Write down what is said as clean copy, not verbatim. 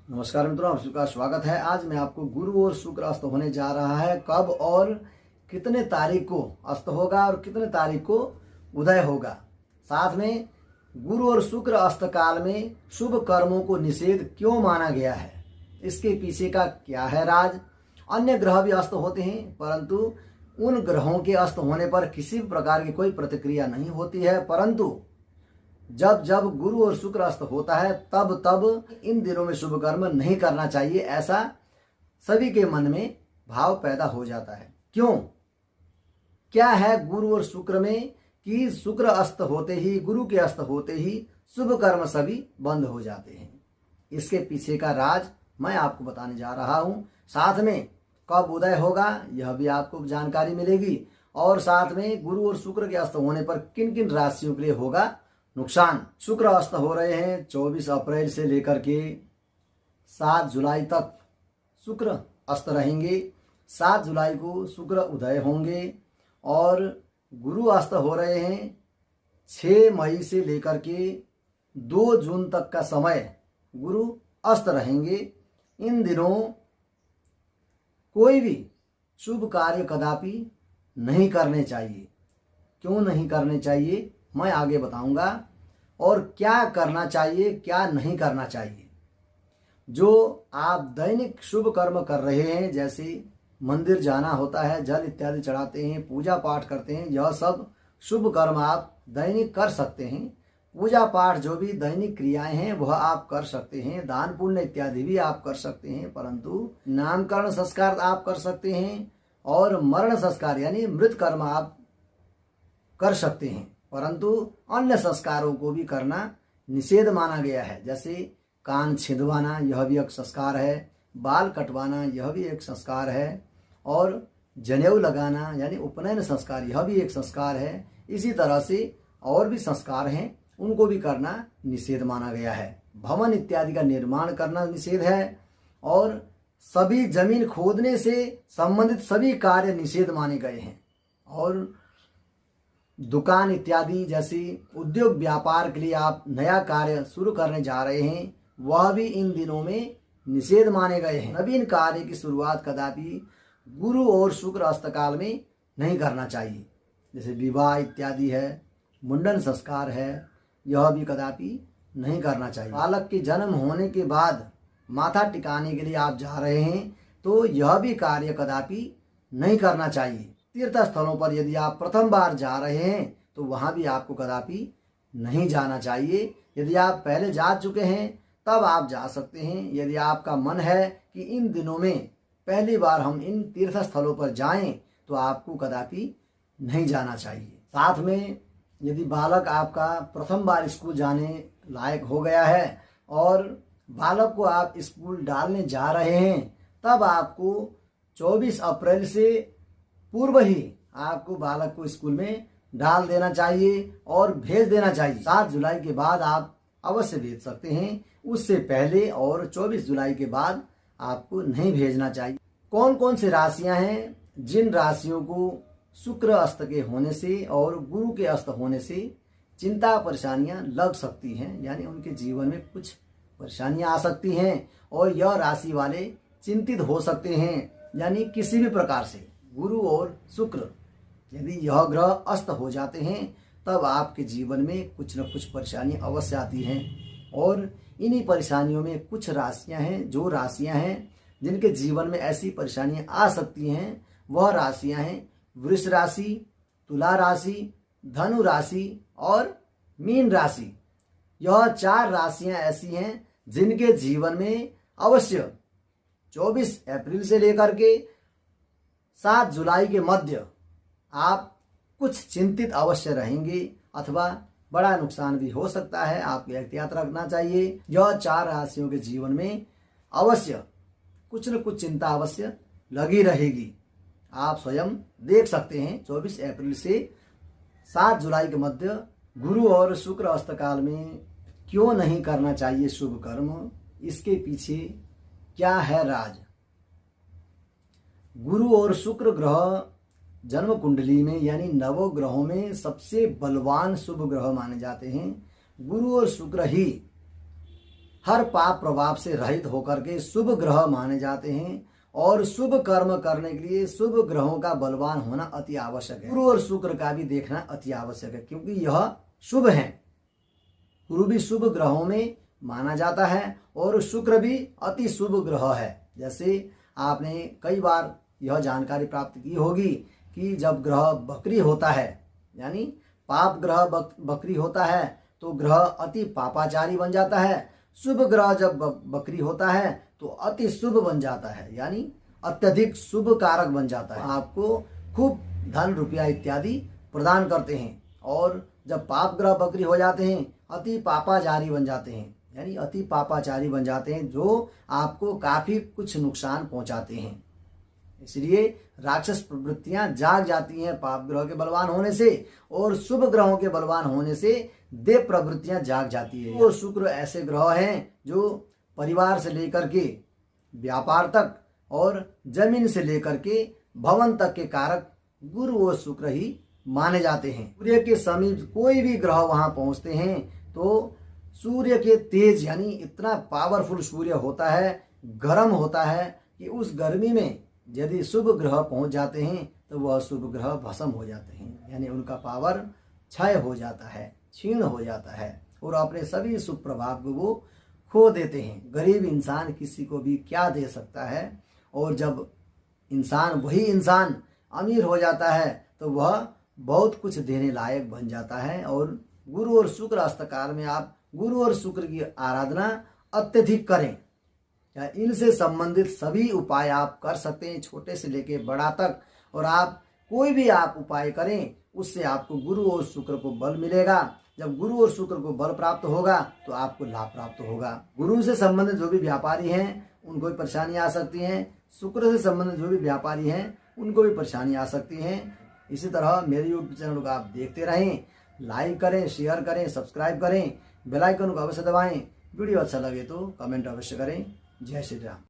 नमस्कार मित्रों, आप सबका स्वागत है। आज मैं आपको गुरु और शुक्र अस्त होने जा रहा है। कब और कितने तारीख को अस्त होगा और कितने तारीख को उदय होगा। साथ में गुरु और शुक्र अस्त काल में शुभ कर्मों को निषेध क्यों माना गया है, इसके पीछे का क्या है राज। अन्य ग्रह भी अस्त होते हैं, परंतु उन ग्रहों के अस्त होने पर किसी भी प्रकार की कोई प्रतिक्रिया नहीं होती है। परंतु जब जब गुरु और शुक्र अस्त होता है तब तब इन दिनों में शुभ कर्म नहीं करना चाहिए, ऐसा सभी के मन में भाव पैदा हो जाता है। क्यों, क्या है गुरु और शुक्र में कि शुक्र अस्त होते ही, गुरु के अस्त होते ही शुभ कर्म सभी बंद हो जाते हैं। इसके पीछे का राज मैं आपको बताने जा रहा हूं। साथ में कब उदय होगा यह भी आपको जानकारी मिलेगी, और साथ में गुरु और शुक्र के अस्त होने पर किन किन राशियों के लिए होगा नुकसान। शुक्र अस्त हो रहे हैं 24 अप्रैल से लेकर के 7 जुलाई तक शुक्र अस्त रहेंगे। 7 जुलाई को शुक्र उदय होंगे और गुरु अस्त हो रहे हैं 6 मई से लेकर के 2 जून तक का समय गुरु अस्त रहेंगे। इन दिनों कोई भी शुभ कार्य कदापि नहीं करने चाहिए। क्यों नहीं करने चाहिए मैं आगे बताऊंगा, और क्या करना चाहिए क्या नहीं करना चाहिए। जो आप दैनिक शुभ कर्म कर रहे हैं, जैसे मंदिर जाना होता है, जल इत्यादि चढ़ाते हैं, पूजा पाठ करते हैं, यह सब शुभ कर्म आप दैनिक कर सकते हैं। पूजा पाठ जो भी दैनिक क्रियाएं हैं वह आप कर सकते हैं। दान पुण्य इत्यादि भी आप कर सकते हैं। परंतु नामकरण संस्कार आप कर सकते हैं और मरण संस्कार यानी मृत कर्म आप कर सकते हैं, परंतु अन्य संस्कारों को भी करना निषेध माना गया है। जैसे कान छिदवाना यह भी एक संस्कार है, बाल कटवाना यह भी एक संस्कार है, और जनेऊ लगाना यानी उपनयन संस्कार यह भी एक संस्कार है। इसी तरह से और भी संस्कार हैं, उनको भी करना निषेध माना गया है। भवन इत्यादि का निर्माण करना निषेध है, और सभी जमीन खोदने से संबंधित सभी कार्य निषेध माने गए हैं। और दुकान इत्यादि जैसी उद्योग व्यापार के लिए आप नया कार्य शुरू करने जा रहे हैं, वह भी इन दिनों में निषेध माने गए हैं। नवीन कार्य की शुरुआत कदापि गुरु और शुक्र अस्तकाल में नहीं करना चाहिए। जैसे विवाह इत्यादि है, मुंडन संस्कार है, यह भी कदापि नहीं करना चाहिए। बालक के जन्म होने के बाद माथा टिकाने के लिए आप जा रहे हैं तो यह भी कार्य कदापि नहीं करना चाहिए। तीर्थ स्थलों पर यदि आप प्रथम बार जा रहे हैं तो वहां भी आपको कदापि नहीं जाना चाहिए। यदि आप पहले जा चुके हैं तब आप जा सकते हैं। यदि आपका मन है कि इन दिनों में पहली बार हम इन तीर्थ स्थलों पर जाएं तो आपको कदापि नहीं जाना चाहिए। साथ में यदि बालक आपका प्रथम बार स्कूल जाने लायक हो गया है और बालक को आप स्कूल डालने जा रहे हैं, तब आपको 24 अप्रैल से पूर्व ही आपको बालक को स्कूल में डाल देना चाहिए और भेज देना चाहिए। 7 जुलाई के बाद आप अवश्य भेज सकते हैं, उससे पहले और 24 जुलाई के बाद आपको नहीं भेजना चाहिए। कौन कौन सी राशियां हैं जिन राशियों को शुक्र अस्त के होने से और गुरु के अस्त होने से चिंता परेशानियां लग सकती हैं, यानी उनके जीवन में कुछ परेशानियां आ सकती हैं और यह राशि वाले चिंतित हो सकते हैं। यानी किसी भी प्रकार से गुरु और शुक्र यदि यह ग्रह अस्त हो जाते हैं तब आपके जीवन में कुछ न कुछ परेशानी अवश्य आती हैं, और इन्हीं परेशानियों में कुछ राशियां हैं, जो राशियां हैं जिनके जीवन में ऐसी परेशानियां आ सकती हैं, वह राशियां हैं वृष राशि, तुला राशि, धनु राशि और मीन राशि। यह 4 राशियां ऐसी हैं जिनके जीवन में अवश्य 24 अप्रैल से लेकर के 7 जुलाई के मध्य आप कुछ चिंतित अवश्य रहेंगे, अथवा बड़ा नुकसान भी हो सकता है। आपको एहतियात रखना चाहिए। यह 4 राशियों के जीवन में अवश्य कुछ न कुछ चिंता अवश्य लगी रहेगी। आप स्वयं देख सकते हैं 24 अप्रैल से 7 जुलाई के मध्य गुरु और शुक्र अस्तकाल में क्यों नहीं करना चाहिए शुभ कर्म, इसके पीछे क्या है राज। गुरु और शुक्र ग्रह जन्म कुंडली में यानी नवग्रहों में सबसे बलवान शुभ ग्रह माने जाते हैं। गुरु और शुक्र ही हर पाप प्रभाव से रहित होकर के शुभ ग्रह माने जाते हैं और शुभ कर्म करने के लिए शुभ ग्रहों का बलवान होना अति आवश्यक है। गुरु और शुक्र का भी देखना अति आवश्यक है क्योंकि यह शुभ है। गुरु भी शुभ ग्रहों में माना जाता है और शुक्र भी अति शुभ ग्रह है। जैसे आपने कई बार यह जानकारी प्राप्त की होगी कि जब ग्रह बकरी होता है यानी पाप ग्रह बकरी होता है तो ग्रह अति पापाचारी बन जाता है। शुभ ग्रह जब बकरी होता है तो अति शुभ बन जाता है यानी अत्यधिक शुभ कारक बन जाता है। आपको खूब धन रुपया इत्यादि प्रदान करते हैं। और जब पाप ग्रह बकरी हो जाते हैं अति पापाचारी बन जाते हैं यानी अति पापाचारी बन जाते हैं जो आपको काफी कुछ नुकसान पहुंचाते हैं। इसलिए राक्षस प्रवृत्तियां जाग जाती हैं पाप ग्रह के बलवान होने से और शुभ ग्रहों के बलवान होने से देव प्रवृत्तियां जाग जाती है। और शुक्र ऐसे ग्रह हैं जो परिवार से लेकर के व्यापार तक और जमीन से लेकर के भवन तक के कारक गुरु और शुक्र ही माने जाते हैं। सूर्य के समीप कोई भी ग्रह वहां पहुंचते हैं तो सूर्य के तेज यानी इतना पावरफुल सूर्य होता है, गर्म होता है कि उस गर्मी में यदि शुभ ग्रह पहुंच जाते हैं तो वह शुभ ग्रह भस्म हो जाते हैं यानी उनका पावर क्षय हो जाता है, क्षीण हो जाता है और अपने सभी शुभ प्रभाव को वो खो देते हैं। गरीब इंसान किसी को भी क्या दे सकता है और जब वही इंसान अमीर हो जाता है तो वह बहुत कुछ देने लायक बन जाता है। और गुरु और शुक्र हस्तकार में आप गुरु और शुक्र की आराधना अत्यधिक करें। इनसे संबंधित सभी उपाय आप कर सकते हैं, छोटे से लेके बड़ा तक। और आप कोई भी आप उपाय करें उससे आपको गुरु और शुक्र को बल मिलेगा। जब गुरु और शुक्र को बल प्राप्त होगा तो आपको लाभ प्राप्त होगा। गुरु से संबंधित जो भी व्यापारी हैं उनको भी परेशानी आ सकती हैं, शुक्र से संबंधित जो भी व्यापारी हैं उनको भी परेशानी आ सकती हैं। इसी तरह मेरे यूट्यूब चैनल को आप देखते रहें, लाइक करें, शेयर करें, सब्सक्राइब करें, बेल आइकन को अवश्य दबाएं। वीडियो अच्छा लगे तो कमेंट अवश्य करें। जय श्री राम।